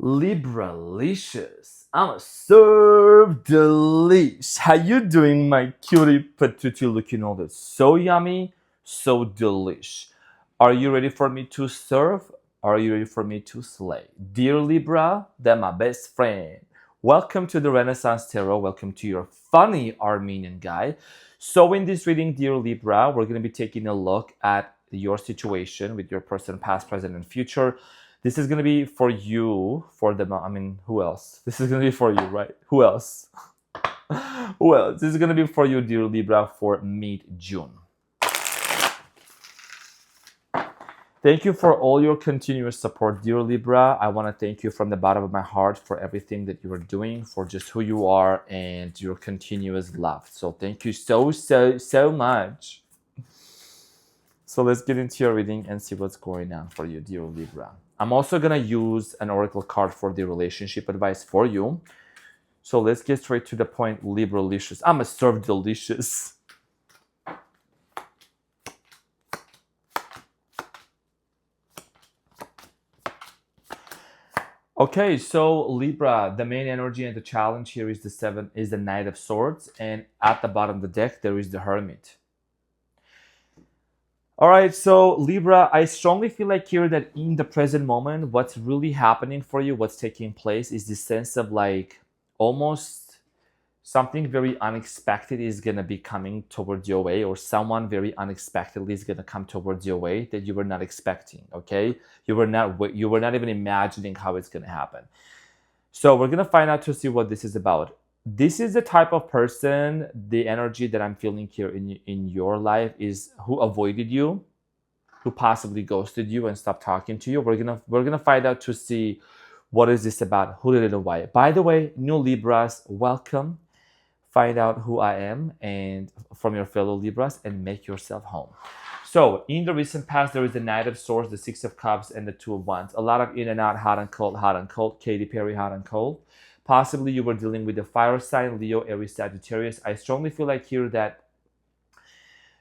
Libralicious. I'm a serve delish. How you doing, my cutie patootie looking all this? So yummy, so delish. Are you ready for me to serve? Are you ready for me to slay? Dear Libra, they're my best friend. Welcome to the Renaissance Tarot. Welcome to your funny Armenian guy. So in this reading, dear Libra, we're going to be taking a look at your situation with your person, past, present, and future. This is going to be for you, for the, who else? This is going to be for you, right? Who else? Who else? This is going to be for you, dear Libra, for mid-June. Thank you for all your continuous support, dear Libra. I want to thank you from the bottom of my heart for everything that you are doing, for just who you are and your continuous love. So thank you so much. So let's get into your reading and see what's going on for you, dear Libra. I'm also going to use an oracle card for the relationship advice for you. So let's get straight to the point, Libralicious. I'm a serve delicious. Okay, so Libra, the main energy and the challenge here is the Knight of Swords, and at the bottom of the deck there is the Hermit. All right, so Libra, I strongly feel like here that in the present moment, what's really happening for you, what's taking place is this sense of like almost something very unexpected is going to be coming towards your way, or someone very unexpectedly is going to come towards your way that you were not expecting, okay? You were not even imagining how it's going to happen. So we're going to find out to see what this is about. This is the type of person, the energy that I'm feeling here in your life is who avoided you, who possibly ghosted you and stopped talking to you. We're gonna find out to see what is this about, who did it and why. By the way, new Libras, welcome. Find out who I am and from your fellow Libras and make yourself home. So in the recent past, there is the Knight of Swords, the Six of Cups, and the Two of Wands. A lot of in and out, hot and cold. Katy Perry, hot and cold. Possibly you were dealing with a fire sign, Leo, Aries, Sagittarius. I strongly feel like here that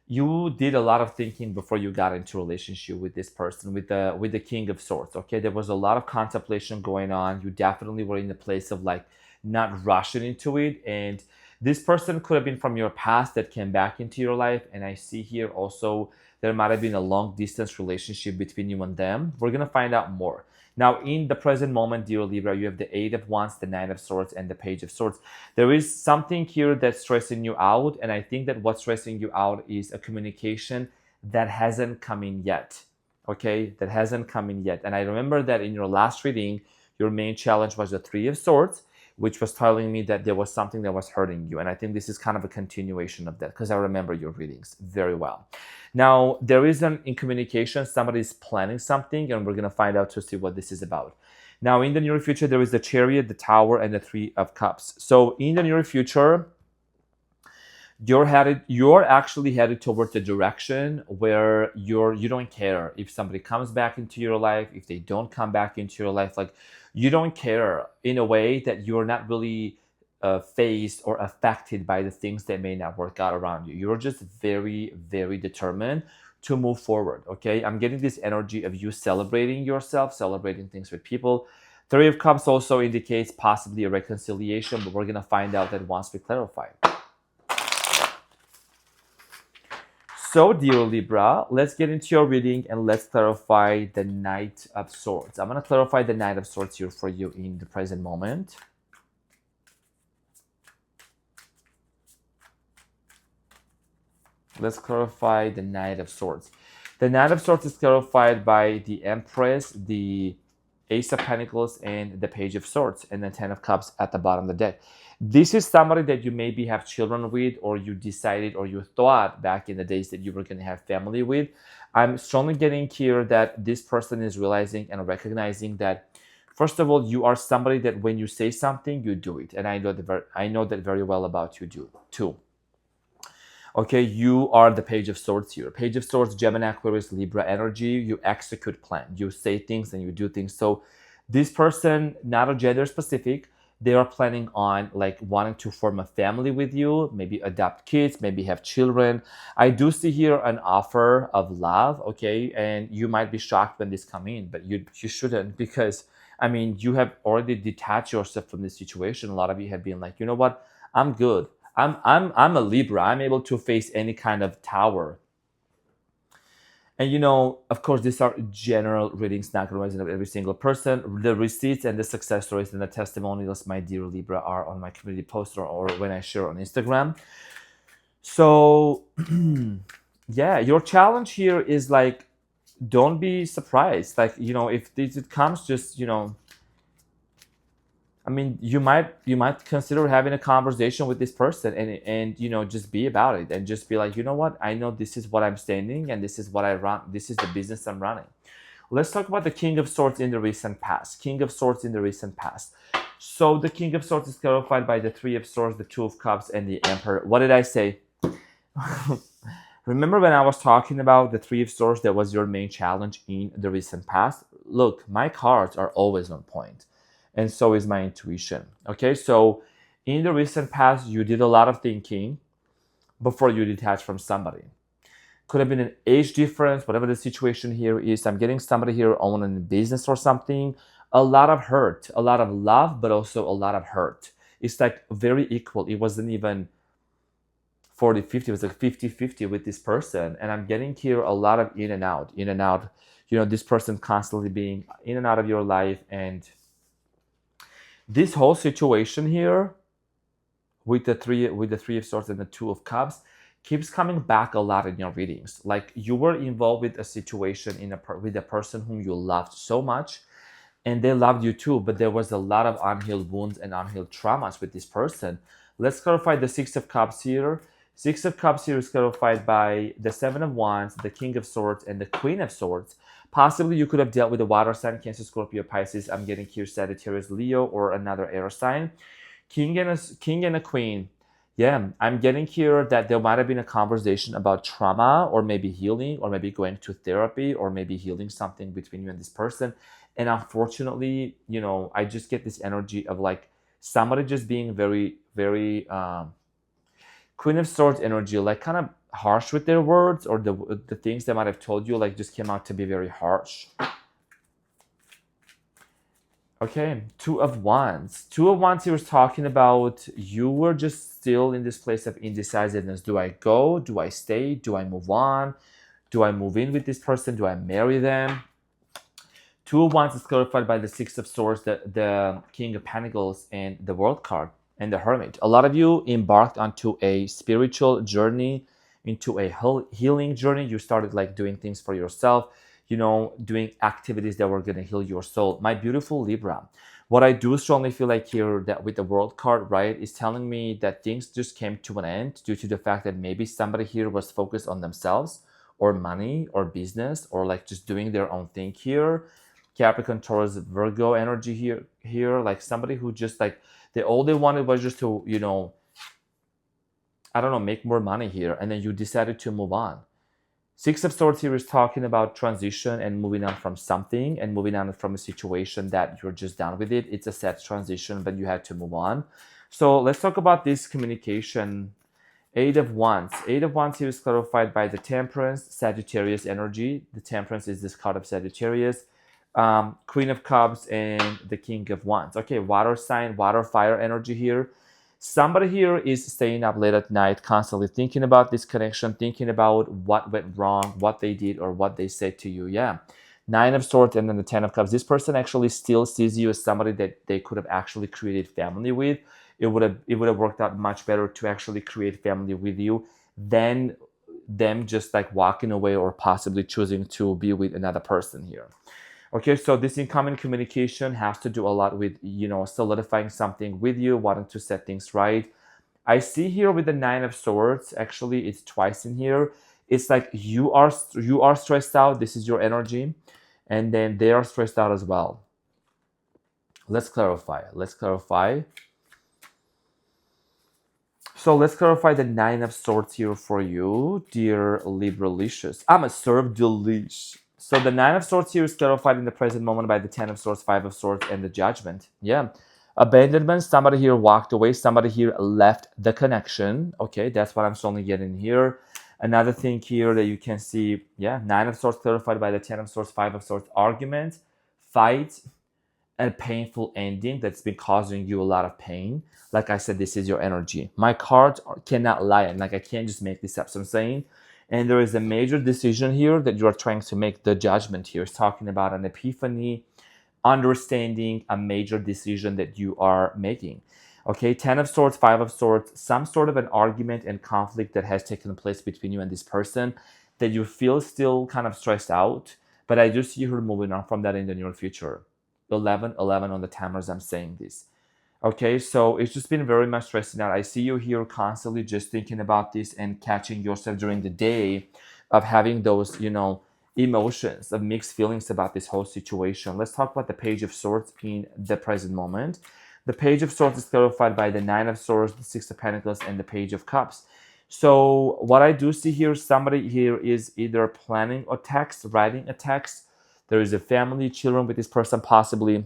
you did a lot of thinking before you got into a relationship with this person, with the King of Swords. Okay, there was a lot of contemplation going on. You definitely were in the place of like not rushing into it, and this person could have been from your past that came back into your life. And I see here also there might have been a long distance relationship between you and them. We're gonna find out more. Now, in the present moment, dear Libra, you have the Eight of Wands, the Nine of Swords, and the Page of Swords. There is something here that's stressing you out, and I think that what's stressing you out is a communication that hasn't come in yet, okay? That hasn't come in yet. And I remember that in your last reading, your main challenge was the Three of Swords, which was telling me that there was something that was hurting you. And I think this is kind of a continuation of that because I remember your readings very well. Now, there is in communication, somebody is planning something, and we're going to find out to see what this is about. Now, in the near future, there is the Chariot, the Tower, and the Three of Cups. So in the near future, you're actually headed towards the direction where you don't care if somebody comes back into your life, if they don't come back into your life. Like, you don't care in a way that you're not really phased or affected by the things that may not work out around you. You're just very, very determined to move forward, okay? I'm getting this energy of you celebrating yourself, celebrating things with people. Three of Cups also indicates possibly a reconciliation, but we're going to find out that once we clarify. So, dear Libra, let's get into your reading and let's clarify the Knight of Swords. I'm going to clarify the Knight of Swords here for you in the present moment. Let's clarify the Knight of Swords. The Knight of Swords is clarified by the Empress, the Ace of Pentacles, and the Page of Swords, and the Ten of Cups at the bottom of the deck. This is somebody that you maybe have children with, or you decided or you thought back in the days that you were going to have family with. I'm strongly getting here that this person is realizing and recognizing that, first of all, you are somebody that when you say something, you do it. And I know that very well about you too. Okay, you are the Page of Swords here. Page of Swords, Gemini, Aquarius, Libra energy. You execute plan. You say things and you do things. So this person, not a gender specific, they are planning on like wanting to form a family with you, maybe adopt kids, maybe have children. I do see here an offer of love, okay? And you might be shocked when this comes in, but you shouldn't, because I mean, you have already detached yourself from this situation. A lot of you have been like, you know what, I'm good. I'm a Libra. I'm able to face any kind of tower. And of course, these are general readings, not going to resonate with every single person. The receipts and the success stories and the testimonials, my dear Libra, are on my community post or when I share on Instagram. So, yeah, your challenge here is like, don't be surprised. Like, if it comes, just, I mean, you might consider having a conversation with this person and just be about it and just be like, you know what? I know this is what I'm standing and this is what I run. This is the business I'm running. Let's talk about the King of Swords in the recent past. King of Swords in the recent past. So the King of Swords is clarified by the Three of Swords, the Two of Cups, and the Emperor. What did I say? Remember when I was talking about the Three of Swords, that was your main challenge in the recent past? Look, my cards are always on point, and so is my intuition. Okay, so in the recent past, you did a lot of thinking before you detached from somebody. Could have been an age difference, whatever the situation here is. I'm getting somebody here owning a business or something. A lot of hurt, a lot of love, but also a lot of hurt. It's like very equal. It wasn't even 40-50, it was like 50-50 with this person. And I'm getting here a lot of in and out, in and out. This person constantly being in and out of your life. And this whole situation here with the three of swords and the Two of Cups keeps coming back a lot in your readings. Like you were involved with a situation with a person whom you loved so much, and they loved you too, but there was a lot of unhealed wounds and unhealed traumas with this person. Let's clarify the Six of Cups here. Six of Cups here is clarified by the Seven of Wands, the King of Swords, and the Queen of Swords. Possibly you could have dealt with a water sign, Cancer, Scorpio, Pisces. I'm getting here Sagittarius, Leo, or another air sign. King and a queen. Yeah, I'm getting here that there might have been a conversation about trauma or maybe healing or maybe going to therapy or maybe healing something between you and this person. And unfortunately, I just get this energy of like somebody just being very, very Queen of Swords energy, like kind of harsh with their words, or the things they might have told you like just came out to be very harsh. Okay, Two of Wands. Two of Wands here is talking about you were just still in this place of indecisiveness. Do I go? Do I stay? Do I move on? Do I move in with this person? Do I marry them? Two of Wands is clarified by the Six of Swords, the King of Pentacles, and the World card, and the Hermit. A lot of you embarked onto a spiritual journey, into a healing journey. You started like doing things for yourself, doing activities that were going to heal your soul. My beautiful Libra, what I do strongly feel like here that with the World card, right, is telling me that things just came to an end due to the fact that maybe somebody here was focused on themselves or money or business or like just doing their own thing here. Capricorn, Taurus, Virgo energy here, like somebody who just like all they wanted was just to, I don't know, make more money here, and then you decided to move on. Six of Swords here is talking about transition and moving on from something and moving on from a situation that you're just done with it. It's a sad transition, but you had to move on. So let's talk about this communication. Eight of Wands. Eight of Wands here is clarified by the Temperance, Sagittarius energy. The Temperance is this card of Sagittarius. Queen of Cups and the King of Wands. Okay, water sign, water, fire energy here. Somebody here is staying up late at night, constantly thinking about this connection, thinking about what went wrong, what they did, or what they said to you. Yeah. Nine of Swords and then the Ten of Cups. This person actually still sees you as somebody that they could have actually created family with. It would have worked out much better to actually create family with you than them just like walking away or possibly choosing to be with another person here. Okay, so this incoming communication has to do a lot with, solidifying something with you, wanting to set things right. I see here with the Nine of Swords, actually it's twice in here. It's like you are stressed out. This is your energy. And then they are stressed out as well. Let's clarify. So let's clarify the Nine of Swords here for you, dear Libralicious. I'm a serve delish. So the Nine of Swords here is clarified in the present moment by the Ten of Swords, Five of Swords, and the Judgment. Yeah. Abandonment, somebody here walked away, somebody here left the connection. Okay, that's what I'm strongly getting here. Another thing here that you can see, yeah, Nine of Swords clarified by the Ten of Swords, Five of Swords, argument, fight, a painful ending that's been causing you a lot of pain. Like I said, this is your energy. My cards cannot lie, and like I can't just make this up. So I'm saying, and there is a major decision here that you are trying to make. The judgment here is talking about an epiphany, understanding a major decision that you are making. Okay, 10 of Swords, 5 of Swords, some sort of an argument and conflict that has taken place between you and this person that you feel still kind of stressed out, but I do see her moving on from that in the near future. 11, 11 on the timers, I'm saying this. Okay, so it's just been very much stressing out. I see you here constantly just thinking about this and catching yourself during the day of having those, emotions of mixed feelings about this whole situation. Let's talk about the Page of Swords in the present moment. The Page of Swords is clarified by the Nine of Swords, the Six of Pentacles, and the Page of Cups. So what I do see here, somebody here is either planning a text, writing a text. There is a family, children with this person possibly.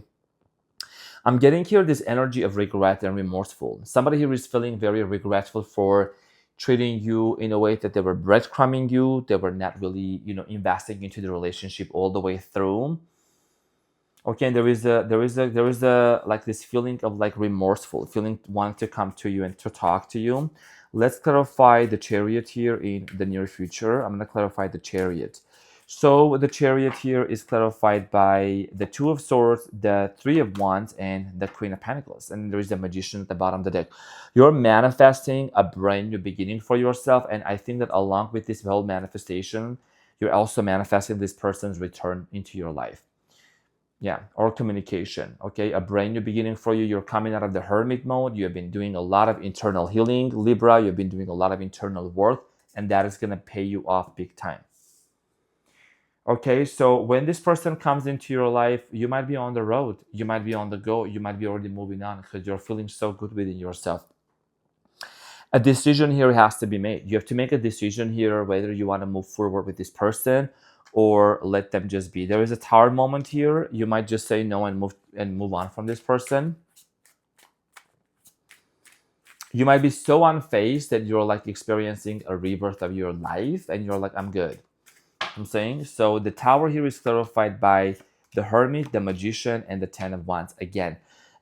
I'm getting here this energy of regret and remorseful. Somebody here is feeling very regretful for treating you in a way that they were breadcrumbing you. They were not really, investing into the relationship all the way through. Okay, and there is a like this feeling of like remorseful, feeling wanting to come to you and to talk to you. Let's clarify the Chariot here in the near future. I'm going to clarify the Chariot. So the Chariot here is clarified by the Two of Swords, the Three of Wands, and the Queen of Pentacles. And there is the Magician at the bottom of the deck. You're manifesting a brand new beginning for yourself. And I think that along with this whole manifestation, you're also manifesting this person's return into your life. Yeah, or communication. Okay, a brand new beginning for you. You're coming out of the hermit mode. You have been doing a lot of internal healing, Libra. You've been doing a lot of internal work, and that is going to pay you off big time. Okay, so when this person comes into your life, you might be on the road, you might be on the go, you might be already moving on because you're feeling so good within yourself. A decision here has to be made. You have to make a decision here whether you want to move forward with this person or let them just be. There is a Tower moment here. You might just say no and move on from this person. You might be so unfazed that you're like experiencing a rebirth of your life and you're like, I'm good. I'm saying, so the Tower here is clarified by the Hermit, the Magician, and the Ten of Wands. Again,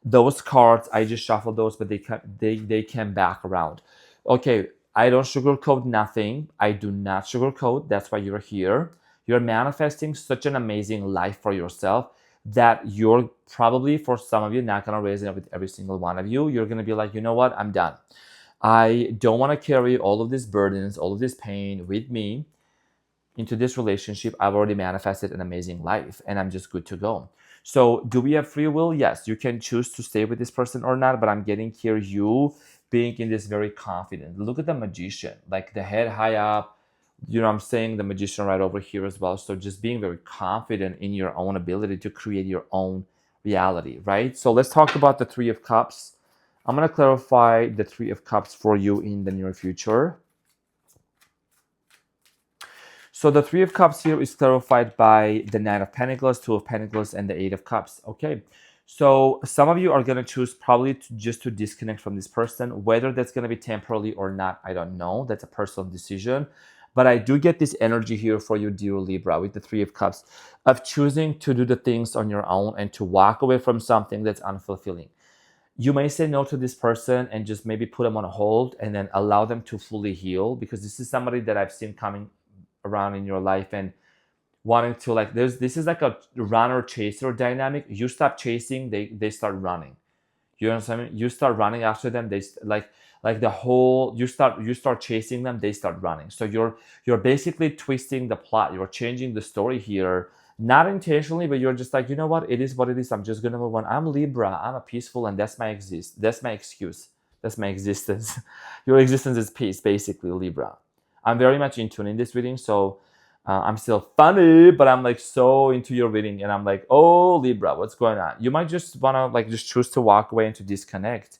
those cards, I just shuffled those, but they came back around. Okay, I don't sugarcoat nothing. I do not sugarcoat. That's why you're here. You're manifesting such an amazing life for yourself that you're probably, for some of you, not going to resonate with every single one of you. You're going to be like, you know what? I'm done. I don't want to carry all of these burdens, all of this pain with me into this relationship. I've already manifested an amazing life and I'm just good to go. So do we have free will? Yes, you can choose to stay with this person or not, but I'm getting here you being in this very confident. Look at the Magician, like the head high up, I'm saying the Magician right over here as well. So just being very confident in your own ability to create your own reality, right? So let's talk about the Three of Cups. I'm going to clarify the Three of Cups for you in the near future. So the Three of Cups here is clarified by the Nine of Pentacles, Two of Pentacles, and the Eight of Cups. Okay, so some of you are going to choose probably just to disconnect from this person. Whether that's going to be temporarily or not, I don't know. That's a personal decision. But I do get this energy here for you, dear Libra, with the Three of Cups, of choosing to do the things on your own and to walk away from something that's unfulfilling. You may say no to this person and just maybe put them on a hold and then allow them to fully heal, because this is somebody that I've seen coming around in your life and wanting to, like, this is like a runner chaser dynamic. You stop chasing, they start running. You know what I mean? You start running after them, they like the whole, you start chasing them, they start running. So you're basically twisting the plot. You're changing the story here, not intentionally, but you're just like, you know what, it is what it is. I'm just gonna move on. I'm Libra, I'm a peaceful, and that's my excuse, that's my existence. Your existence is peace, basically, Libra. I'm very much in tune in this reading, so I'm still funny, but I'm like so into your reading, and I'm like, oh, Libra, what's going on? You might just want to like just choose to walk away and to disconnect.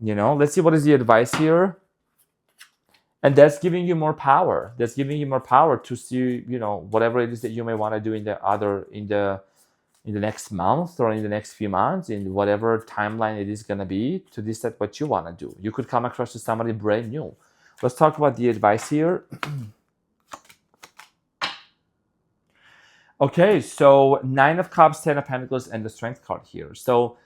Let's see what is the advice here. And that's giving you more power. That's giving you more power to see, whatever it is that you may want to do in the next month or in the next few months, in whatever timeline it is going to be, to decide what you want to do. You could come across to somebody brand new. Let's talk about the advice here. Okay, so Nine of Cups, Ten of Pentacles, and the Strength card here. So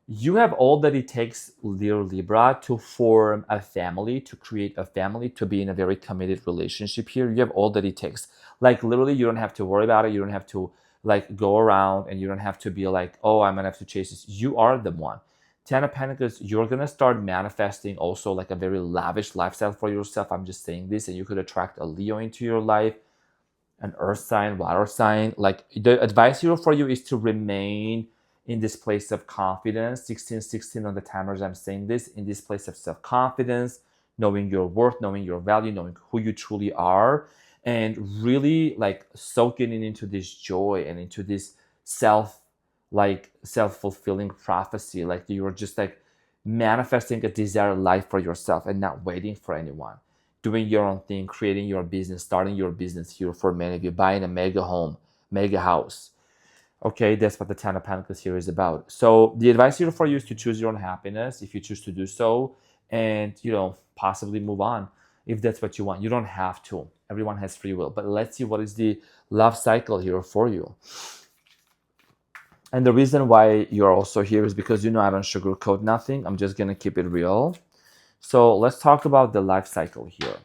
you have all that it takes, dear Libra, to form a family, to create a family, to be in a very committed relationship here. You have all that it takes. Like literally, you don't have to worry about it. You don't have to like go around, and you don't have to be like, oh, I'm gonna have to chase this. You are the one. Ten of Pentacles, you're gonna start manifesting also like a very lavish lifestyle for yourself. I'm just saying this, and you could attract a Leo into your life, an earth sign, water sign. Like the advice here for you is to remain in this place of confidence. 1616 on the timers, I'm saying this, in this place of self-confidence, knowing your worth, knowing your value, knowing who you truly are, and really like soaking into this joy and into this self-fulfilling prophecy. Like you're just like manifesting a desired life for yourself and not waiting for anyone, doing your own thing, creating your business, starting your business here for many of you, buying a mega home, mega house. Okay, that's what the Ten of Pentacles here is about. So the advice here for you is to choose your own happiness if you choose to do so, and possibly move on if that's what you want. You don't have to. Everyone has free will. But let's see what is the love cycle here for you. And the reason why you're also here is because I don't sugarcoat nothing. I'm just gonna keep it real. So let's talk about the life cycle here.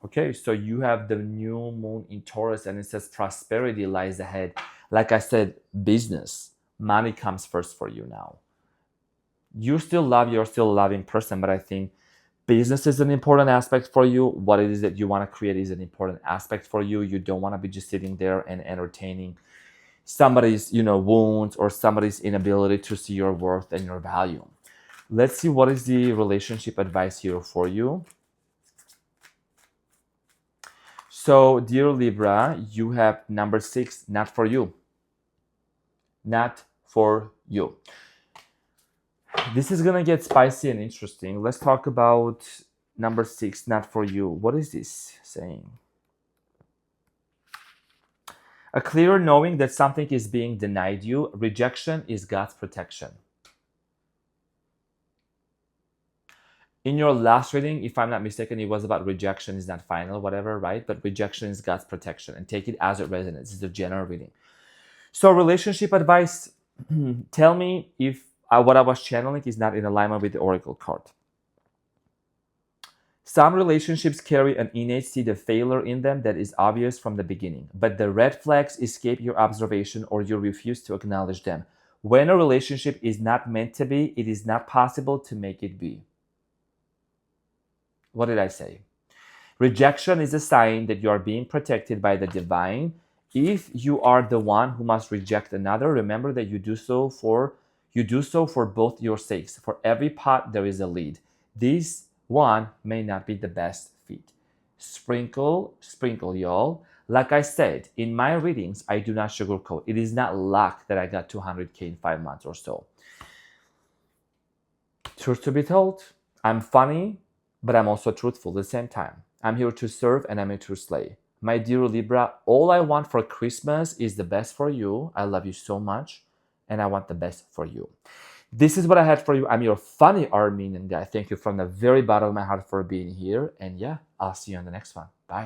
Okay, so you have the new moon in Taurus, and it says prosperity lies ahead. Like I said, business, money comes first for you now. You're still a loving person, but I think business is an important aspect for you. What it is that you want to create is an important aspect for you. You don't want to be just sitting there and entertaining somebody's, wounds or somebody's inability to see your worth and your value. Let's see what is the relationship advice here for you. So, dear Libra, you have number 6, not for you. Not for you. This is going to get spicy and interesting. Let's talk about number 6, not for you. What is this saying? A clear knowing that something is being denied you. Rejection is God's protection. In your last reading, if I'm not mistaken, it was about rejection is not final, whatever, right? But rejection is God's protection, and take it as it resonates. It's a general reading. So relationship advice, tell me if what I was channeling is not in alignment with the oracle card. Some relationships carry an innate seed of failure in them that is obvious from the beginning, but the red flags escape your observation or you refuse to acknowledge them. When a relationship is not meant to be, it is not possible to make it be. What did I say? Rejection is a sign that you are being protected by the divine. If you are the one who must reject another, remember that you do so for both your sakes. For every pot there is a lead. This one may not be the best fit. Sprinkle, y'all. Like I said, in my readings, I do not sugarcoat. It is not luck that I got 200K in 5 months or so. Truth to be told, I'm funny, but I'm also truthful at the same time. I'm here to serve and I'm here to slay. My dear Libra, all I want for Christmas is the best for you. I love you so much, and I want the best for you. This is what I had for you. I'm your funny Armenian guy. Thank you from the very bottom of my heart for being here. And yeah, I'll see you on the next one. Bye.